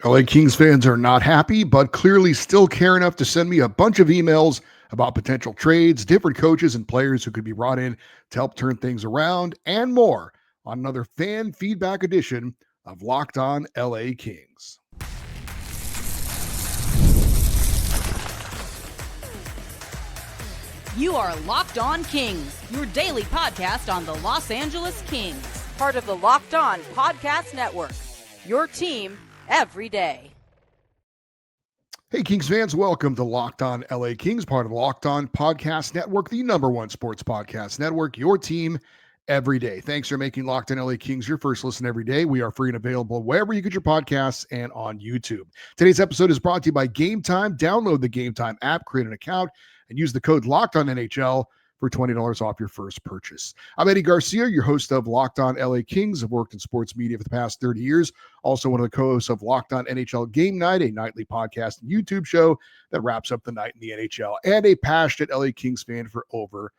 LA Kings fans are not happy, but clearly still care enough to send me a bunch of emails about potential trades, different coaches, and players who could be brought in to help turn things around, and more on another fan feedback edition of Locked On LA Kings. You are Locked On Kings, your daily podcast on the Los Angeles Kings, part of the Locked On Podcast Network, your team every day. Hey, Kings fans, welcome to Locked On LA Kings, part of the Locked On Podcast Network, the number one sports podcast network, your team every day. Thanks for making Locked On LA Kings your first listen every day. We are free and available wherever you get your podcasts and on YouTube. Today's episode is brought to you by Gametime. Download the Gametime app, create an account, and use the code LOCKEDONNHL for $20 off your first purchase. I'm Eddie Garcia, your host of Locked On LA Kings. I've worked in sports media for the past 30 years. Also one of the co-hosts of Locked On NHL Game Night, a nightly podcast and YouTube show that wraps up the night in the NHL, and a passionate LA Kings fan for over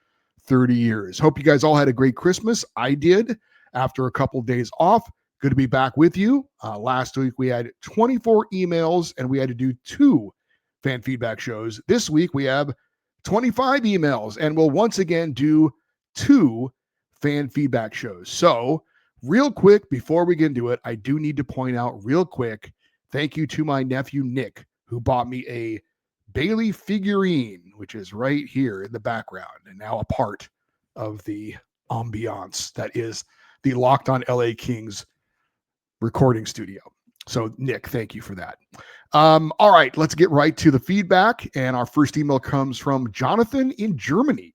30 years. Hope you guys all had a great Christmas. I did after a couple of days off. Good to be back with you. Last week we had 24 emails and we had to do 2 fan feedback shows. This week we have 25 emails, and we'll once again do 2 fan feedback shows. So real quick, before we get into it, I do need to point out real quick, thank you to my nephew, Nick, who bought me a Bailey figurine, which is right here in the background and now a part of the ambiance that is the Locked On LA Kings recording studio. So Nick, thank you for that. All right, let's get right to the feedback. And our first email comes from Jonathan in Germany.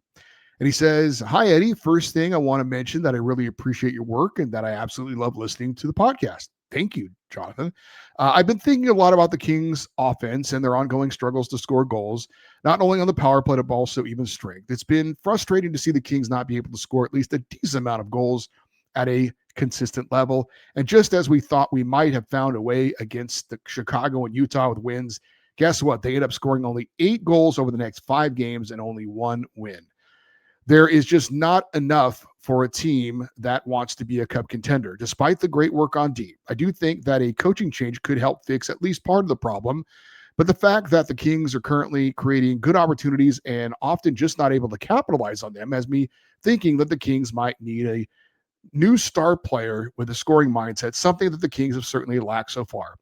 And he says, "Hi, Eddie. First thing I want to mention that I really appreciate your work and that I absolutely love listening to the podcast." Thank you, Jonathan. I've been thinking a lot about the Kings' offense and their ongoing struggles to score goals, not only on the power play, but also even strength. It's been frustrating to see the Kings not be able to score at least a decent amount of goals at a consistent level. And just as we thought we might have found a way against the Chicago and Utah with wins, guess what? They end up scoring only 8 goals over the next 5 games and only 1 win. There is just not enough for a team that wants to be a cup contender, despite the great work on D. I do think that a coaching change could help fix at least part of the problem, but the fact that the Kings are currently creating good opportunities and often just not able to capitalize on them has me thinking that the Kings might need a new star player with a scoring mindset, something that the Kings have certainly lacked so far.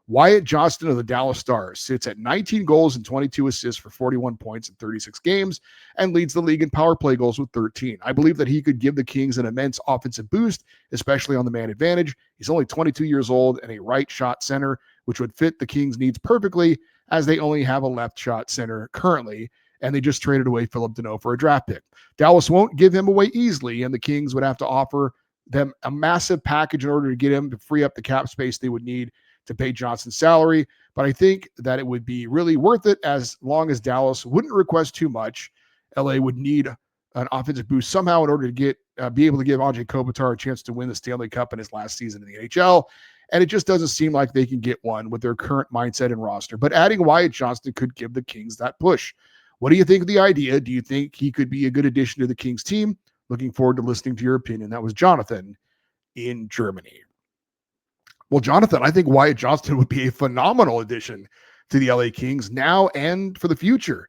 Wyatt Johnston of the Dallas Stars sits at 19 goals and 22 assists for 41 points in 36 games and leads the league in power play goals with 13. I believe that he could give the Kings an immense offensive boost, especially on the man advantage. He's only 22 years old and a right shot center, which would fit the Kings' needs perfectly, as they only have a left shot center currently, and they just traded away Phillip Danault for a draft pick. Dallas won't give him away easily, and the Kings would have to offer them a massive package in order to get him to free up the cap space they would need to pay Johnson's salary. But I think that it would be really worth it as long as Dallas wouldn't request too much. LA would need an offensive boost somehow in order to get be able to give Andre Kopitar a chance to win the Stanley Cup in his last season in the NHL. And it just doesn't seem like they can get one with their current mindset and roster. But adding Wyatt Johnston could give the Kings that push. What do you think of the idea? Do you think he could be a good addition to the Kings team? Looking forward to listening to your opinion. That was Jonathan in Germany. Well, Jonathan, I think Wyatt Johnston would be a phenomenal addition to the LA Kings now and for the future.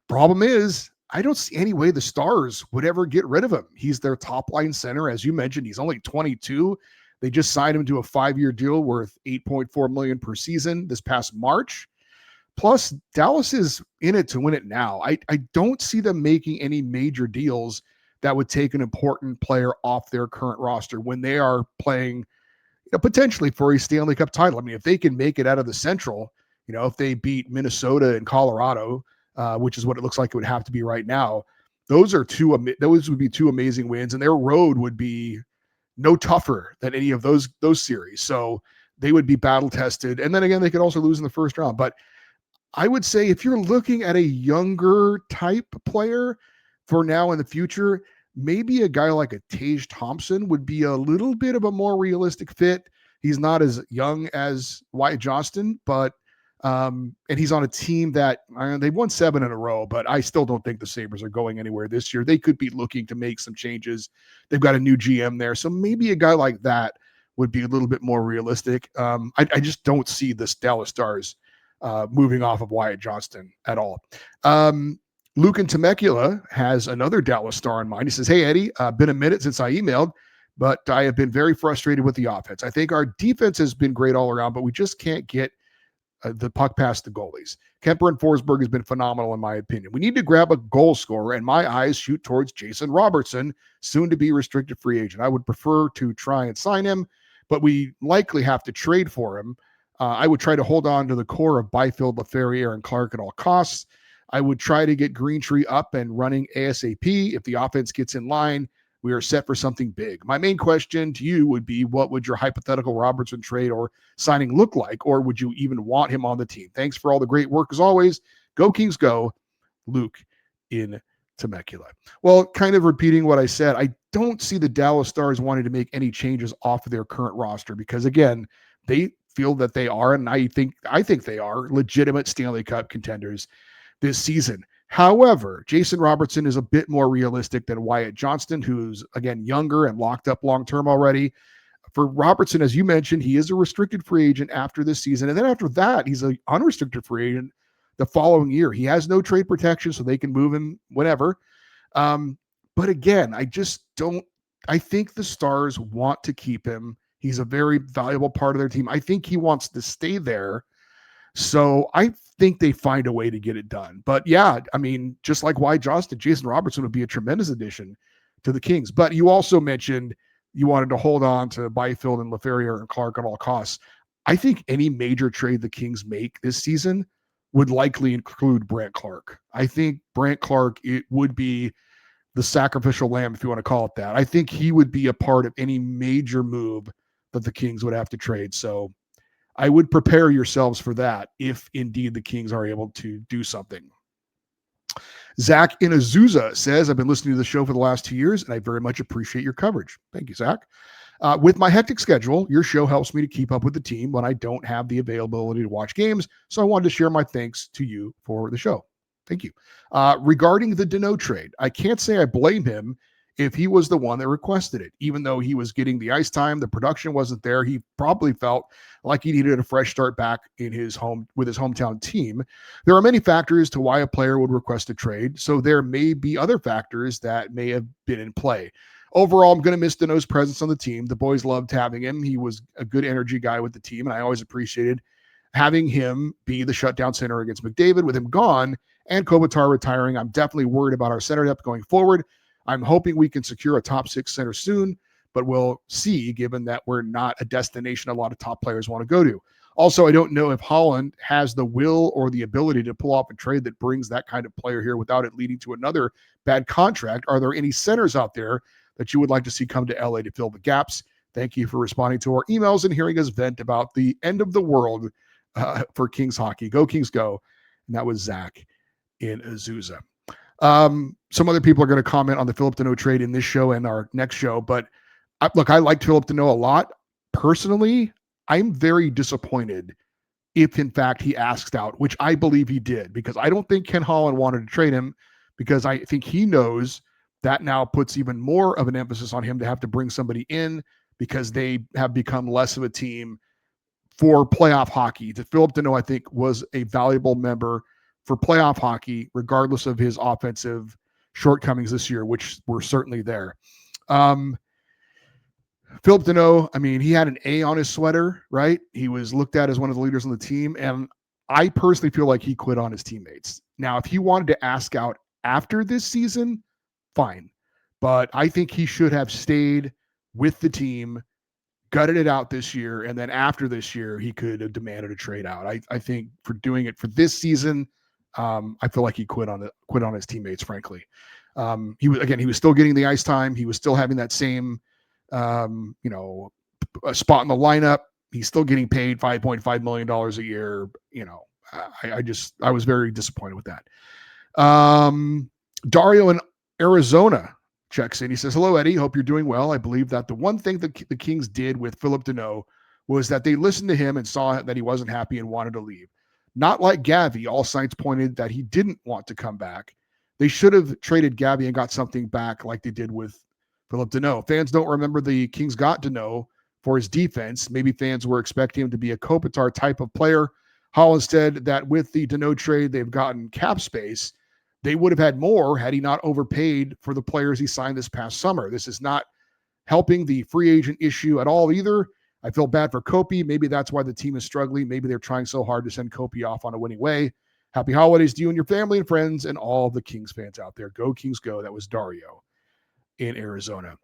Problem is, I don't see any way the Stars would ever get rid of him. He's their top line center. As you mentioned, he's only 22. They just signed him to a 5-year deal worth $8.4 million per season this past March. Plus, Dallas is in it to win it now. I don't see them making any major deals that would take an important player off their current roster when they are playing potentially for a Stanley Cup title. I mean, if they can make it out of the Central, if they beat Minnesota and Colorado, which is what it looks like it would have to be right now, those would be 2 amazing wins, and their road would be no tougher than any of those series. So they would be battle tested. And then again, they could also lose in the first round. But I would say if you're looking at a younger type player for now in the future, maybe a guy like a Tage Thompson would be a little bit of a more realistic fit. He's not as young as Wyatt Johnston, but and he's on a team that they've won 7 in a row, but I still don't think the Sabres are going anywhere this year. They could be looking to make some changes. They've got a new GM there. So maybe a guy like that would be a little bit more realistic. I just don't see this Dallas Stars moving off of Wyatt Johnston at all. Luke in Temecula has another Dallas Star in mind. He says, "Hey, Eddie, been a minute since I emailed, but I have been very frustrated with the offense. I think our defense has been great all around, but we just can't get the puck past the goalies. Kemper and Forsberg has been phenomenal in my opinion. We need to grab a goal scorer, and my eyes shoot towards Jason Robertson, soon to be restricted free agent. I would prefer to try and sign him, but we likely have to trade for him. I would try to hold on to the core of Byfield, Laferriere, and Clark at all costs. I would try to get Greentree up and running ASAP. If the offense gets in line, we are set for something big. My main question to you would be, what would your hypothetical Robertson trade or signing look like? Or would you even want him on the team? Thanks for all the great work as always. Go Kings go. Luke in Temecula." Well, kind of repeating what I said, I don't see the Dallas Stars wanting to make any changes off of their current roster because, again, they feel that they are, and I think they are, legitimate Stanley Cup contenders this season. However, Jason Robertson is a bit more realistic than Wyatt Johnston, who's, again, younger and locked up long-term already. For Robertson, as you mentioned, he is a restricted free agent after this season. And then after that, he's an unrestricted free agent the following year. He has no trade protection, so they can move him whenever. But again, I think the Stars want to keep him. He's a very valuable part of their team. I think he wants to stay there. So I think they find a way to get it done. But yeah, I mean, just like Wyatt Johnston, Jason Robertson would be a tremendous addition to the Kings. But you also mentioned you wanted to hold on to Byfield and Laferriere and Clark at all costs. I think any major trade the Kings make this season would likely include Brandt Clark. I think Brandt Clark, it would be the sacrificial lamb, if you want to call it that. I think he would be a part of any major move that the Kings would have to trade. So I would prepare yourselves for that if indeed the Kings are able to do something. Zach in Azusa says, "I've been listening to the show for the last 2 years, and I very much appreciate your coverage." Thank you, Zach. With my hectic schedule, your show helps me to keep up with the team when I don't have the availability to watch games, so I wanted to share my thanks to you for the show. Thank you. Regarding the Danault trade, I can't say I blame him if he was the one that requested it. Even though he was getting the ice time, the production wasn't there. He probably felt like he needed a fresh start back in his home with his hometown team. There are many factors to why a player would request a trade, so there may be other factors that may have been in play. Overall, I'm going to miss Danault's presence on the team. The boys loved having him. He was a good energy guy with the team, and I always appreciated having him be the shutdown center against McDavid. With him gone and Kopitar retiring, I'm definitely worried about our center depth going forward. I'm hoping we can secure a top 6 center soon, but we'll see, given that we're not a destination a lot of top players want to go to. Also, I don't know if Holland has the will or the ability to pull off a trade that brings that kind of player here without it leading to another bad contract. Are there any centers out there that you would like to see come to LA to fill the gaps? Thank you for responding to our emails and hearing us vent about the end of the world for Kings hockey. Go Kings go. And that was Zach in Azusa. Some other people are going to comment on the Phillip Danault trade in this show and our next show, but I like Phillip Danault a lot. Personally, I'm very disappointed if in fact he asked out, which I believe he did, because I don't think Ken Holland wanted to trade him, because I think he knows that now puts even more of an emphasis on him to have to bring somebody in, because they have become less of a team for playoff hockey. That Phillip Danault, I think, was a valuable member for playoff hockey, regardless of his offensive shortcomings this year, which were certainly there. Phillip Danault, I mean, he had an A on his sweater, right? He was looked at as one of the leaders on the team, and I personally feel like he quit on his teammates. Now, if he wanted to ask out after this season, fine. But I think he should have stayed with the team, gutted it out this year, and then after this year, he could have demanded a trade out. I think for doing it for this season, I feel like he quit on his teammates, frankly. He was still getting the ice time. He was still having that same, a spot in the lineup. He's still getting paid $5.5 million a year. I was very disappointed with that. Dario in Arizona checks in. He says, "Hello, Eddie. Hope you're doing well. I believe that the one thing that the Kings did with Phillip Danault was that they listened to him and saw that he wasn't happy and wanted to leave. Not like Gavi, all signs pointed that he didn't want to come back. They should have traded Gavi and got something back like they did with Phillip Danault. Fans don't remember the Kings got Danault for his defense. Maybe fans were expecting him to be a Kopitar type of player. Holland said that with the Danault trade, they've gotten cap space. They would have had more had he not overpaid for the players he signed this past summer. This is not helping the free agent issue at all either. I feel bad for Kopi. Maybe that's why the team is struggling. Maybe they're trying so hard to send Kopi off on a winning way. Happy holidays to you and your family and friends and all the Kings fans out there. Go Kings go. That was Dario in Arizona.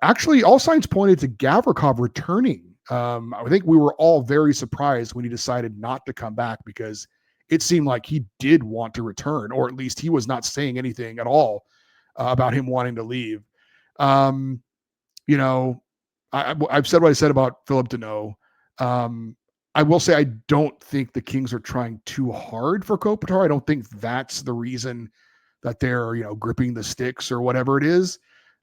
Actually, all signs pointed to Gavrikov returning. I think we were all very surprised when he decided not to come back because it seemed like he did want to return, or at least he was not saying anything at all about him wanting to leave. You know, I've said what I said about Phillip Danault. I will say I don't think the Kings are trying too hard for Kopitar. I don't think that's the reason that they're, gripping the sticks or whatever it is.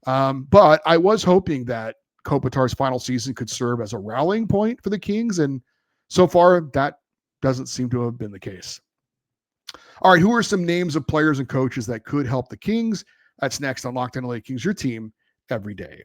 But I was hoping that Kopitar's final season could serve as a rallying point for the Kings, and so far that doesn't seem to have been the case. All right, who are some names of players and coaches that could help the Kings? That's next on Locked On LA Kings, your team every day.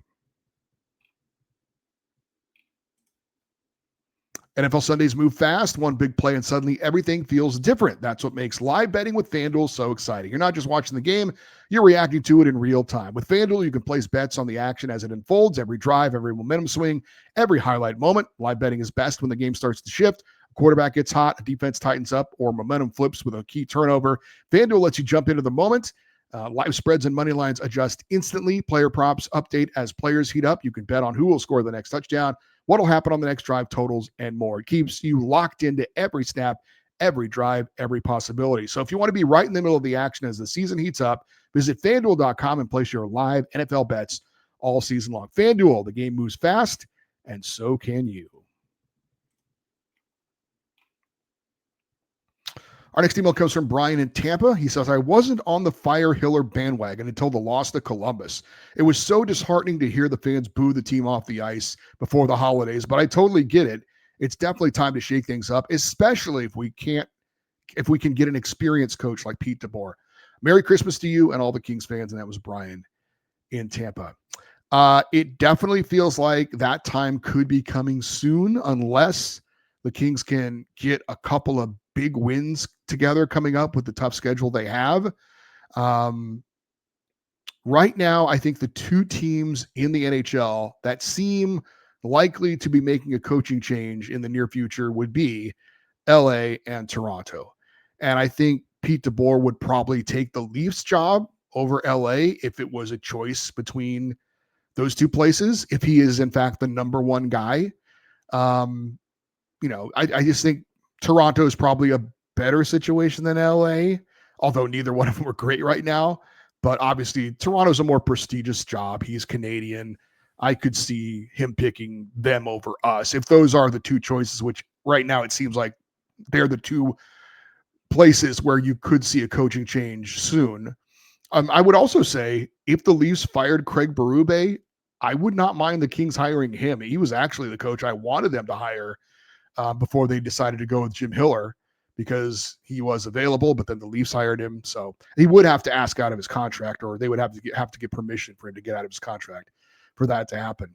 NFL Sundays move fast, one big play, and suddenly everything feels different. That's what makes live betting with FanDuel so exciting. You're not just watching the game, you're reacting to it in real time. With FanDuel, you can place bets on the action as it unfolds, every drive, every momentum swing, every highlight moment. Live betting is best when the game starts to shift. A quarterback gets hot, a defense tightens up, or momentum flips with a key turnover. FanDuel lets you jump into the moment. Live spreads and money lines adjust instantly. Player props update as players heat up. You can bet on who will score the next touchdown, what will happen on the next drive, totals, and more. It keeps you locked into every snap, every drive, every possibility. So if you want to be right in the middle of the action as the season heats up, visit FanDuel.com and place your live NFL bets all season long. FanDuel, the game moves fast, and so can you. Our next email comes from Brian in Tampa. He says, I wasn't on the fire Hiller bandwagon until the loss to Columbus. It was so disheartening to hear the fans boo the team off the ice before the holidays, but I totally get it. It's definitely time to shake things up, especially if we can get an experienced coach like Pete DeBoer. Merry Christmas to you and all the Kings fans. And that was Brian in Tampa. It definitely feels like that time could be coming soon unless the Kings can get a couple of big wins together coming up with the tough schedule they have. Right now, I think the two teams in the NHL that seem likely to be making a coaching change in the near future would be LA and Toronto. And I think Pete DeBoer would probably take the Leafs job over LA if it was a choice between those two places, if he is in fact the number one guy. I just think Toronto is probably a better situation than LA, although neither one of them are great right now. But obviously, Toronto's a more prestigious job. He's Canadian. I could see him picking them over us if those are the two choices, which right now it seems like they're the two places where you could see a coaching change soon. I would also say if the Leafs fired Craig Berube, I would not mind the Kings hiring him. He was actually the coach I wanted them to hire before they decided to go with Jim Hiller because he was available, but then the Leafs hired him. So he would have to ask out of his contract, or they would have to get permission for him to get out of his contract for that to happen.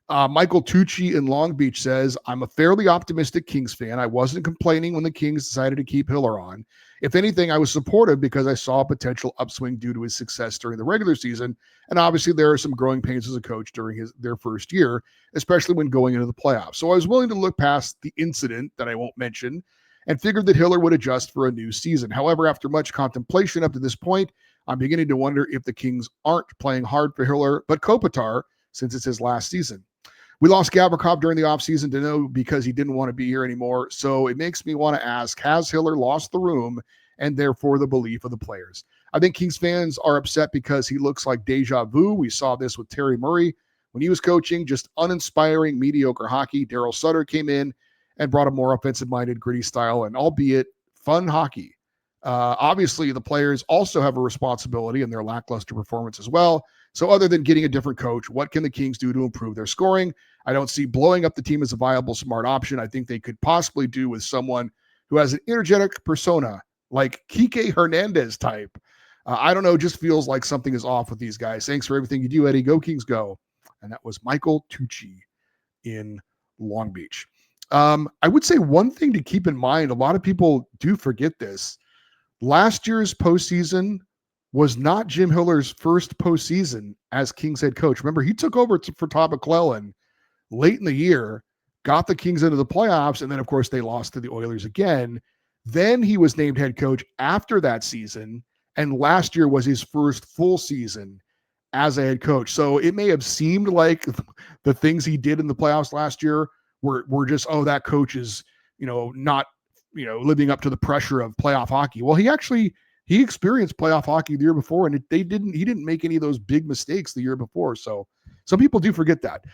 Michael Tucci in Long Beach says, I'm a fairly optimistic Kings fan. I wasn't complaining when the Kings decided to keep Hiller on. If anything, I was supportive because I saw a potential upswing due to his success during the regular season. And obviously there are some growing pains as a coach during their first year, especially when going into the playoffs. So I was willing to look past the incident that I won't mention and figured that Hiller would adjust for a new season. However, after much contemplation up to this point, I'm beginning to wonder if the Kings aren't playing hard for Hiller, but Kopitar, since it's his last season. We lost Gavrikov during the offseason to know because he didn't want to be here anymore. So it makes me want to ask, has Hiller lost the room and therefore the belief of the players? I think Kings fans are upset because he looks like deja vu. We saw this with Terry Murray when he was coaching, just uninspiring, mediocre hockey. Daryl Sutter came in and brought a more offensive-minded, gritty style and albeit fun hockey. Obviously, the players also have a responsibility in their lackluster performance as well. So other than getting a different coach, what can the Kings do to improve their scoring? I don't see blowing up the team as a viable, smart option. I think they could possibly do with someone who has an energetic persona, like Kike Hernandez type. I don't know, just feels like something is off with these guys. Thanks for everything you do, Eddie. Go Kings, go. And that was Michael Tucci in Long Beach. I would say one thing to keep in mind, a lot of people do forget this. Last year's postseason was not Jim Hiller's first postseason as Kings head coach. Remember, he took over for Todd McClellan late in the year, got the Kings into the playoffs, and then, of course, they lost to the Oilers again. Then he was named head coach after that season, and last year was his first full season as a head coach. So it may have seemed like the things he did in the playoffs last year were just, oh, that coach is, not, living up to the pressure of playoff hockey. Well, he experienced playoff hockey the year before, and he didn't make any of those big mistakes the year before. So some people do forget that.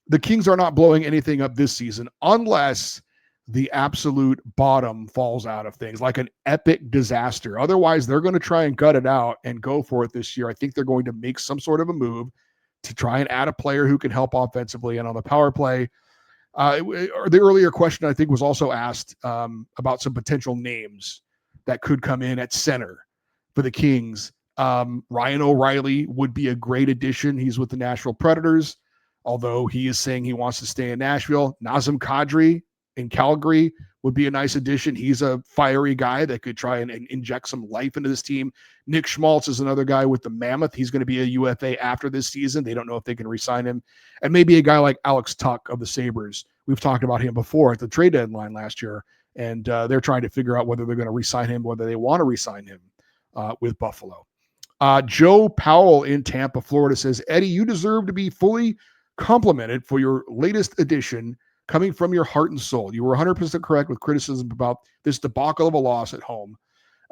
The Kings are not blowing anything up this season unless the absolute bottom falls out of things, like an epic disaster. Otherwise, they're going to try and gut it out and go for it this year. I think they're going to make some sort of a move to try and add a player who can help offensively and on the power play. The earlier question, I think, was also asked about some potential names that could come in at center for the Kings. Ryan O'Reilly would be a great addition. He's with the Nashville Predators, although he is saying he wants to stay in Nashville. Nazem Kadri in Calgary would be a nice addition. He's a fiery guy that could try and inject some life into this team. Nick Schmaltz is another guy with the Mammoth. He's going to be a UFA after this season. They don't know if they can re-sign him. And maybe a guy like Alex Tuck of the Sabres. We've talked about him before at the trade deadline last year, and they're trying to figure out whether they're going to re-sign him, whether they want to re-sign him with Buffalo. Joe Powell in Tampa, Florida says, Eddie, you deserve to be fully complimented for your latest addition coming from your heart and soul. You were 100% correct with criticism about this debacle of a loss at home.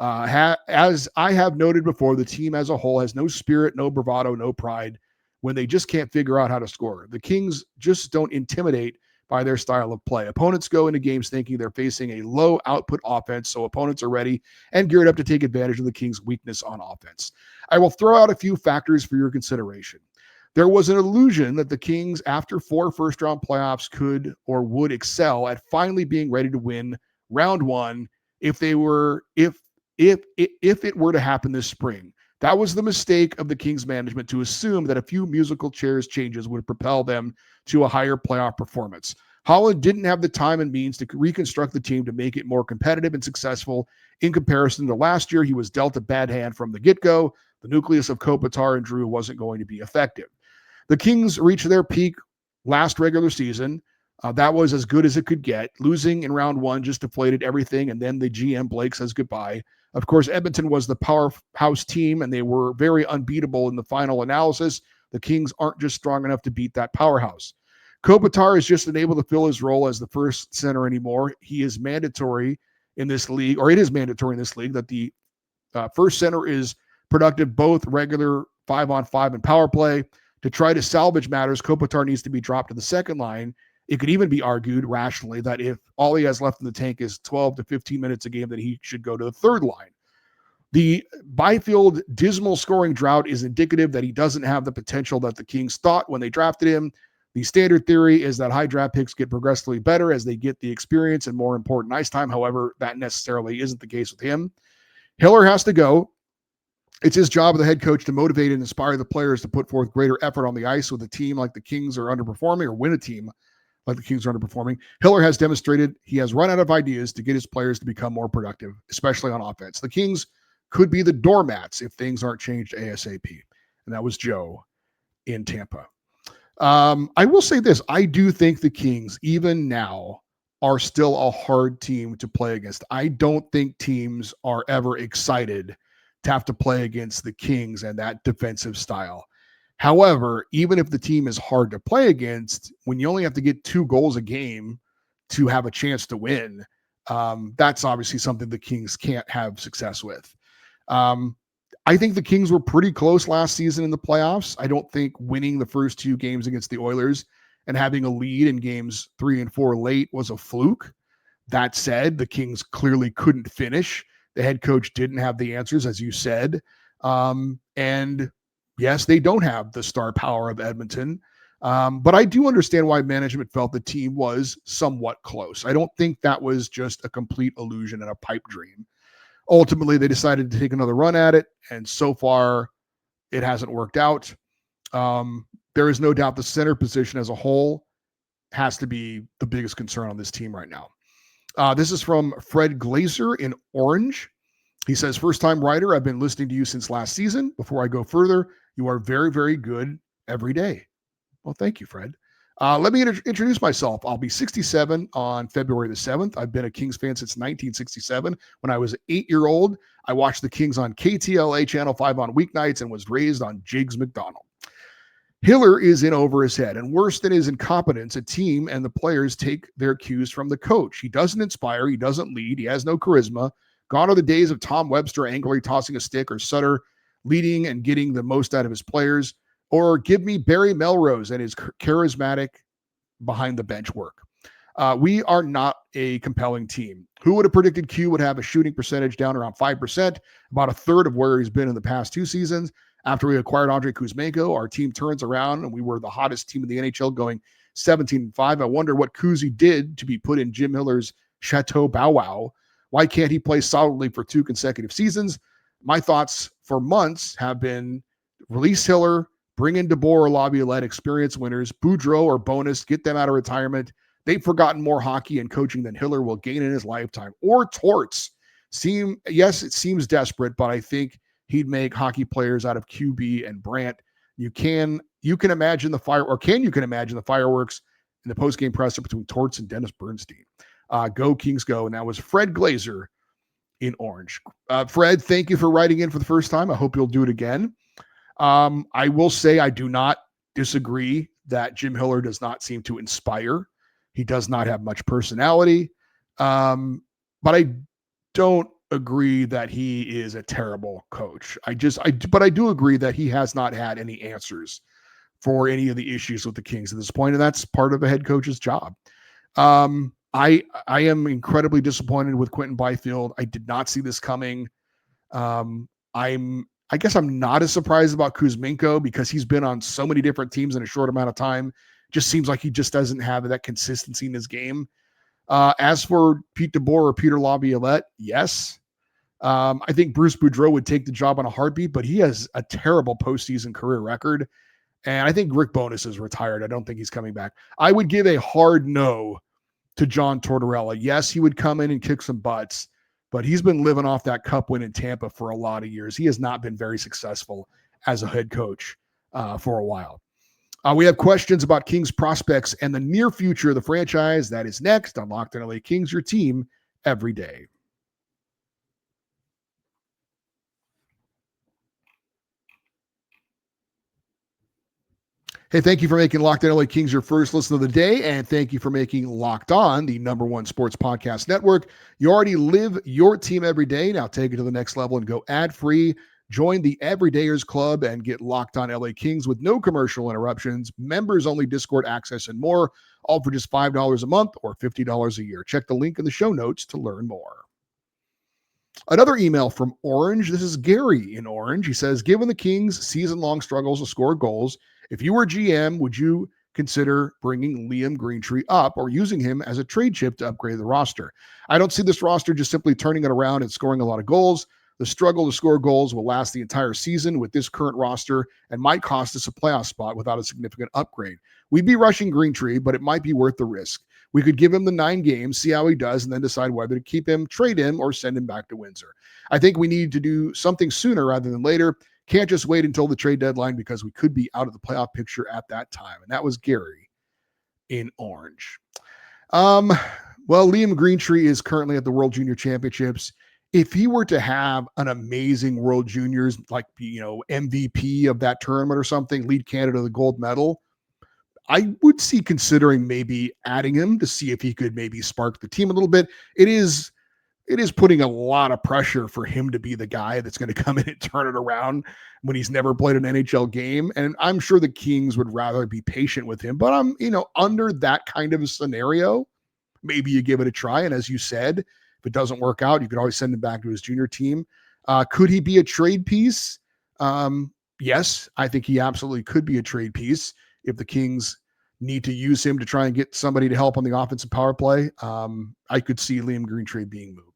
As I have noted before, the team as a whole has no spirit, no bravado, no pride when they just can't figure out how to score. The Kings just don't intimidate by their style of play. Opponents go into games thinking they're facing a low output offense, so opponents are ready and geared up to take advantage of the Kings' weakness on offense. I will throw out a few factors for your consideration. There was an illusion that the Kings, after 4 first-round playoffs, could or would excel at finally being ready to win round 1 if it were to happen this spring. That was the mistake of the Kings management, to assume that a few musical chairs changes would propel them to a higher playoff performance. Holland didn't have the time and means to reconstruct the team to make it more competitive and successful. In comparison to last year, he was dealt a bad hand from the get-go. The nucleus of Kopitar and Drew wasn't going to be effective. The Kings reached their peak last regular season. That was as good as it could get. Losing in round 1 just deflated everything, and then the GM Blake says goodbye. Of course, Edmonton was the powerhouse team, and they were very unbeatable in the final analysis. The Kings aren't just strong enough to beat that powerhouse. Kopitar is just unable to fill his role as the first center anymore. He is mandatory in this league, or it is mandatory in this league, that the first center is productive, both regular 5-on-5 and power play. To try to salvage matters, Kopitar needs to be dropped to the second line. It could even be argued rationally that if all he has left in the tank is 12 to 15 minutes a game, that he should go to the third line. The Byfield dismal scoring drought is indicative that he doesn't have the potential that the Kings thought when they drafted him. The standard theory is that high draft picks get progressively better as they get the experience and more important ice time. However, that necessarily isn't the case with him. Hiller has to go. It's his job as the head coach to motivate and inspire the players to put forth greater effort on the ice with a team like the Kings are underperforming, or win a team like the Kings are underperforming. Hiller has demonstrated he has run out of ideas to get his players to become more productive, especially on offense. The Kings could be the doormats if things aren't changed ASAP. And that was Joe in Tampa. I will say this. I do think the Kings, even now, are still a hard team to play against. I don't think teams are ever excited to have to play against the Kings and that defensive style. However, even if the team is hard to play against, when you only have to get 2 goals a game to have a chance to win, that's obviously something the Kings can't have success with. I think the Kings were pretty close last season in the playoffs. I don't think winning the first 2 games against the Oilers and having a lead in games 3 and 4 late was a fluke. That said, the Kings clearly couldn't finish. The head coach didn't have the answers, as you said. And yes, they don't have the star power of Edmonton. But I do understand why management felt the team was somewhat close. I don't think that was just a complete illusion and a pipe dream. Ultimately, they decided to take another run at it, and so far, it hasn't worked out. There is no doubt the center position as a whole has to be the biggest concern on this team right now. This is from Fred Glazer in Orange. He says, first time writer, I've been listening to you since last season. Before I go further, you are very, very good every day. Well, thank you, Fred. Let me introduce myself. I'll be 67 on February the 7th. I've been a Kings fan since 1967. When I was 8-year-old, I watched the Kings on KTLA Channel 5 on weeknights and was raised on Jigs McDonald. Hiller is in over his head, and worse than his incompetence, a team and the players take their cues from the coach. He doesn't inspire. He doesn't lead. He has no charisma. Gone are the days of Tom Webster angrily tossing a stick or Sutter leading and getting the most out of his players. Or give me Barry Melrose and his charismatic behind the bench work. We are not a compelling team. Who would have predicted Q would have a shooting percentage down around 5%, about a third of where he's been in the past 2 seasons? After we acquired Andrei Kuzmenko, our team turns around and we were the hottest team in the NHL going 17-5. I wonder what Kuzi did to be put in Jim Hiller's Chateau Bow Wow. Why can't he play solidly for 2 consecutive seasons? My thoughts for months have been release Hiller, bring in DeBoer or Laviolette, experienced winners, Boudreau or Bonus, get them out of retirement. They've forgotten more hockey and coaching than Hiller will gain in his lifetime. Or Torts. Yes, it seems desperate, but I think he'd make hockey players out of QB and Brandt. You can imagine the fireworks in the post-game presser between Torts and Dennis Bernstein. Go Kings go. And that was Fred Glazer in Orange. Fred, thank you for writing in for the first time. I hope you'll do it again. I will say I do not disagree that Jim Hiller does not seem to inspire. He does not have much personality. But I don't agree that he is a terrible coach. But I do agree that he has not had any answers for any of the issues with the Kings at this point, and that's part of a head coach's job. I am incredibly disappointed with Quentin Byfield. I did not see this coming. I guess I'm not as surprised about Kuzmenko because he's been on so many different teams in a short amount of time. Just seems like he just doesn't have that consistency in his game. As for Pete DeBoer or Peter Laviolette, yes. I think Bruce Boudreau would take the job on a heartbeat, but he has a terrible postseason career record. And I think Rick Bowness is retired. I don't think he's coming back. I would give a hard no to John Tortorella. Yes, he would come in and kick some butts, but he's been living off that cup win in Tampa for a lot of years. He has not been very successful as a head coach for a while. We have questions about Kings prospects and the near future of the franchise. That is next on Locked On LA Kings, your team every day. Hey, thank you for making Locked On LA Kings your first listen of the day, and thank you for making Locked On the #1 sports podcast network. You already live your team every day. Now take it to the next level and go ad-free. Join the Everydayers Club and get Locked On LA Kings with no commercial interruptions, members-only Discord access, and more, all for just $5 a month or $50 a year. Check the link in the show notes to learn more. Another email from Orange. This is Gary in Orange. He says, given the Kings' season-long struggles to score goals, if you were GM, would you consider bringing Liam Greentree up or using him as a trade chip to upgrade the roster? I don't see this roster just simply turning it around and scoring a lot of goals. The struggle to score goals will last the entire season with this current roster and might cost us a playoff spot without a significant upgrade. We'd be rushing Greentree, but it might be worth the risk. We could give him the 9 games, see how he does, and then decide whether to keep him, trade him, or send him back to Windsor. I think we need to do something sooner rather than later. Can't just wait until the trade deadline because we could be out of the playoff picture at that time. And that was Gary in Orange. Well, Liam Greentree is currently at the World Junior Championships. If he were to have an amazing World Juniors, like, MVP of that tournament or something, lead candidate of the gold medal, I would see considering maybe adding him to see if he could maybe spark the team a little bit. It is putting a lot of pressure for him to be the guy that's going to come in and turn it around when he's never played an NHL game. And I'm sure the Kings would rather be patient with him, but under that kind of a scenario, maybe you give it a try. And as you said, if it doesn't work out, you could always send him back to his junior team. Could he be a trade piece? Yes, I think he absolutely could be a trade piece if the Kings need to use him to try and get somebody to help on the offensive power play. I could see Liam Greentree being moved.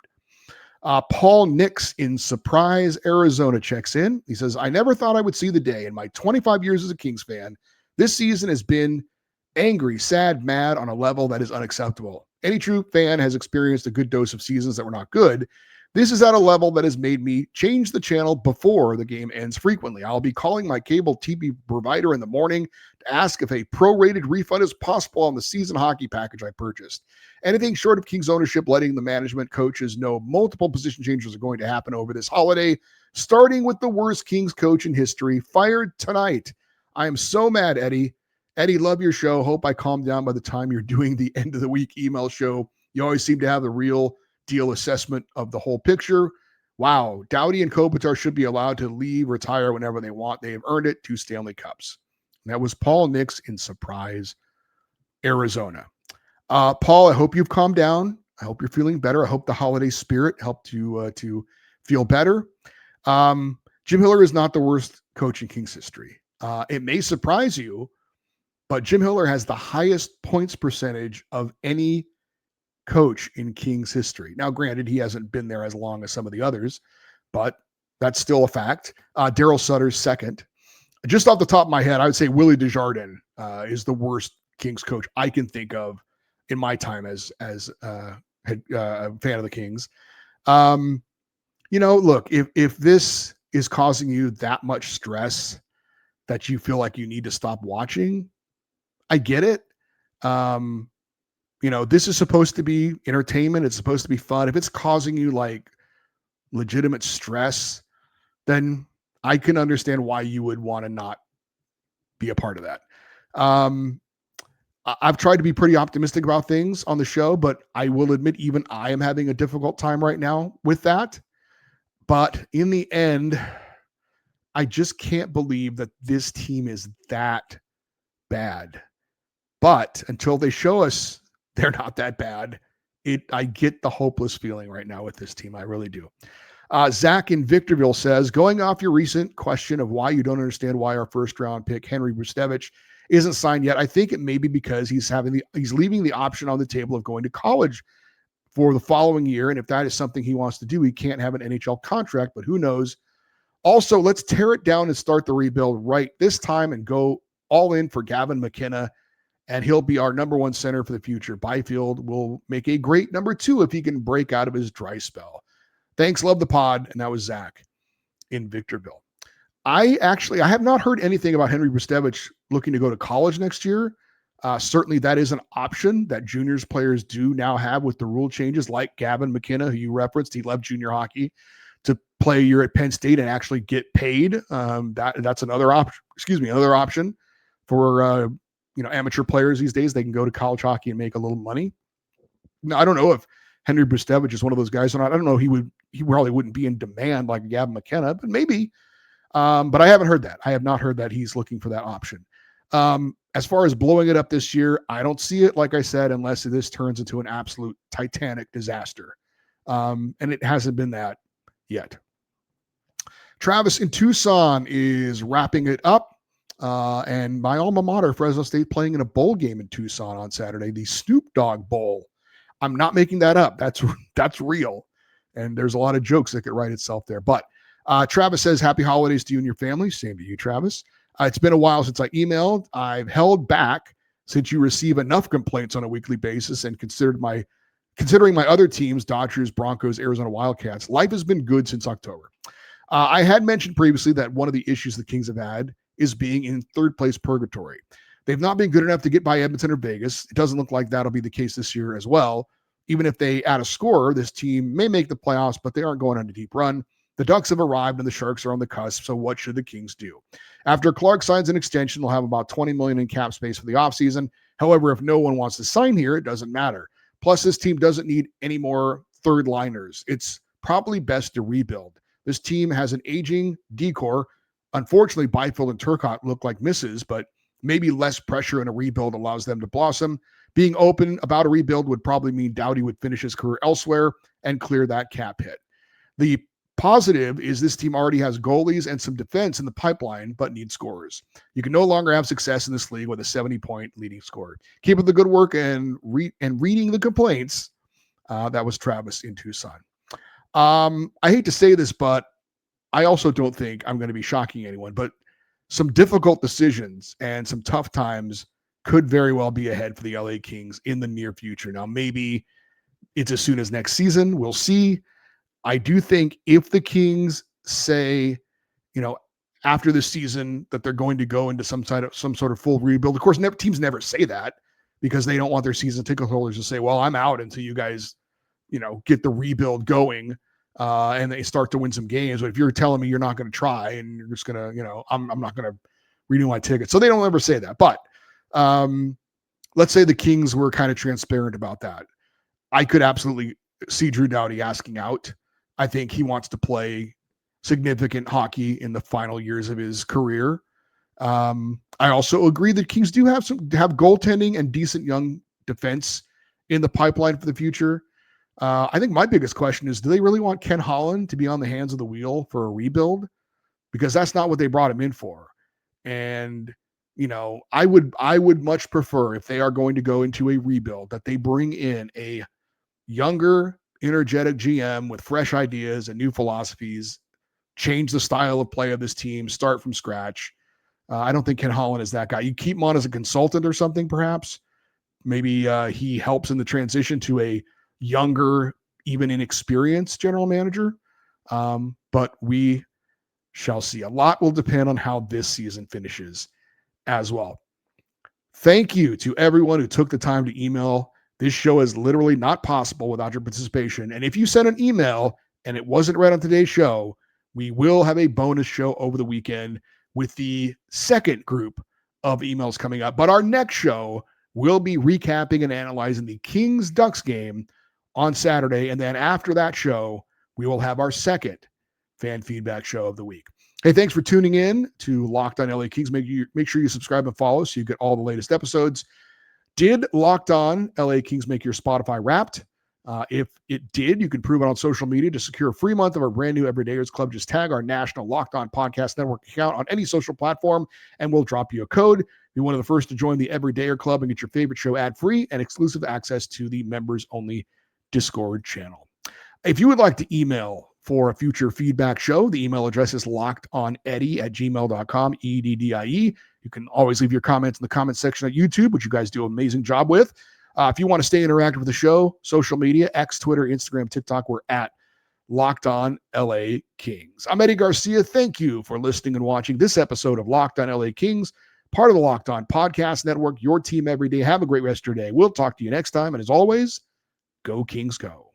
Paul Nix in Surprise, Arizona checks in. He says, I never thought I would see the day. In my 25 years as a Kings fan, this season has been angry, sad, mad on a level that is unacceptable. Any true fan has experienced a good dose of seasons that were not good. This is at a level that has made me change the channel before the game ends frequently. I'll be calling my cable TV provider in the morning to ask if a prorated refund is possible on the season hockey package I purchased. Anything short of Kings ownership letting the management coaches know multiple position changes are going to happen over this holiday, starting with the worst Kings coach in history, fired tonight. I am so mad, Eddie. Eddie, love your show. Hope I calm down by the time you're doing the end of the week email show. You always seem to have the real deal assessment of the whole picture. Wow. Doughty and Kopitar should be allowed to leave, retire whenever they want. They have earned it. 2 Stanley Cups. And that was Paul Nix in Surprise, Arizona. Paul, I hope you've calmed down. I hope you're feeling better. I hope the holiday spirit helped you to feel better. Jim Hiller is not the worst coach in Kings history. It may surprise you, but Jim Hiller has the highest points percentage of any coach in Kings history. Now, granted, he hasn't been there as long as some of the others, but that's still a fact. Daryl Sutter's second. Just off the top of my head, I would say Willie Desjardins is the worst Kings coach I can think of in my time as a fan of the Kings. Look, if this is causing you that much stress that you feel like you need to stop watching, I get it. This is supposed to be entertainment. It's supposed to be fun. If it's causing you like legitimate stress, then I can understand why you would want to not be a part of that. I've tried to be pretty optimistic about things on the show, but I will admit even I am having a difficult time right now with that. But in the end, I just can't believe that this team is that bad. But until they show us they're not that bad, I get the hopeless feeling right now with this team. I really do. Zach in Victorville says, going off your recent question of why you don't understand why our first round pick, Henry Brustevich, isn't signed yet, I think it may be because he's leaving the option on the table of going to college for the following year. And if that is something he wants to do, he can't have an NHL contract, but who knows? Also, let's tear it down and start the rebuild right this time and go all in for Gavin McKenna, and he'll be our number one center for the future. Byfield will make a great number 2 if he can break out of his dry spell. Thanks. Love the pod. And that was Zach in Victorville. I have not heard anything about Henry Brustevich looking to go to college next year. Certainly that is an option that juniors players do now have with the rule changes, like Gavin McKenna, who you referenced. He left junior hockey to play a year at Penn State and actually get paid. That's another option for amateur players these days. They can go to college hockey and make a little money. Now, I don't know if Henry Brustevich is one of those guys or not. I don't know. He probably wouldn't be in demand like Gavin McKenna, but maybe. But I haven't heard that. I have not heard that he's looking for that option. As far as blowing it up this year, I don't see it, like I said, unless this turns into an absolute Titanic disaster. And it hasn't been that yet. Travis in Tucson is wrapping it up. And my alma mater, Fresno State, playing in a bowl game in Tucson on Saturday, the Snoop Dogg Bowl. I'm not making that up. That's real. And there's a lot of jokes that could write itself there. But Travis says, happy holidays to you and your family. Same to you, Travis. It's been a while since I emailed. I've held back since you receive enough complaints on a weekly basis and considering my other teams, Dodgers, Broncos, Arizona Wildcats. Life has been good since October. I had mentioned previously that one of the issues the Kings have had is being in third place purgatory. They've not been good enough to get by Edmonton or Vegas. It doesn't look like that'll be the case this year as well. Even if they add a scorer, this team may make the playoffs, but they aren't going on a deep run. The Ducks have arrived and the Sharks are on the cusp. So what should the Kings do? After Clark signs an extension, they'll have about $20 million in cap space for the offseason. However, if no one wants to sign here, it doesn't matter. Plus, this team doesn't need any more third liners. It's probably best to rebuild. This team has an aging decor. Unfortunately, Byfield and Turcotte look like misses, but maybe less pressure in a rebuild allows them to blossom. Being open about a rebuild would probably mean Doughty would finish his career elsewhere and clear that cap hit. The positive is this team already has goalies and some defense in the pipeline, but needs scorers. You can no longer have success in this league with a 70-point leading scorer. Keep up the good work and reading the complaints. That was Travis in Tucson. I hate to say this, but I also don't think I'm going to be shocking anyone, but some difficult decisions and some tough times could very well be ahead for the LA Kings in the near future. Now, maybe it's as soon as next season. We'll see. I do think if the Kings say, after this season that they're going to go into some sort of full rebuild. Of course, teams never say that because they don't want their season ticket holders to say, well, I'm out until you guys, get the rebuild going and they start to win some games. But if you're telling me you're not going to try and you're just going to, I'm not going to renew my ticket. So they don't ever say that. But let's say the Kings were kind of transparent about that. I could absolutely see Drew Doughty asking out. I think he wants to play significant hockey in the final years of his career. I also agree that Kings do have goaltending and decent young defense in the pipeline for the future. I think my biggest question is, do they really want Ken Holland to be on the hands of the wheel for a rebuild? Because that's not what they brought him in for. And, I would much prefer, if they are going to go into a rebuild, that they bring in a younger, energetic GM with fresh ideas and new philosophies, change the style of play of this team, start from scratch. I don't think Ken Holland is that guy. You keep him on as a consultant or something, perhaps. Maybe he helps in the transition to a younger, even inexperienced general manager. But we shall see. A lot will depend on how this season finishes as well. Thank you to everyone who took the time to email. This show is literally not possible without your participation. And if you sent an email and it wasn't read on today's show, we will have a bonus show over the weekend with the second group of emails coming up. But our next show will be recapping and analyzing the Kings-Ducks game on Saturday. And then after that show, we will have our second fan feedback show of the week. Hey, thanks for tuning in to Locked On LA Kings. Make sure you subscribe and follow so you get all the latest episodes. Did Locked On LA Kings make your Spotify Wrapped? If it did, you can prove it on social media. To secure a free month of our brand new Everydayers Club, just tag our national Locked On Podcast Network account on any social platform, and we'll drop you a code. Be one of the first to join the Everydayer Club and get your favorite show ad-free and exclusive access to the members-only Discord channel. If you would like to email for a future feedback show, the email address is lockedoneddie@gmail.com, EDDIE. You can always leave your comments in the comment section at YouTube, which you guys do an amazing job with. If you want to stay interactive with the show, social media, X, Twitter, Instagram, TikTok, we're at Locked On LA Kings. I'm Eddie Garcia. Thank you for listening and watching this episode of Locked On LA Kings, part of the Locked On Podcast Network, your team every day. Have a great rest of your day. We'll talk to you next time. And as always, go Kings, go.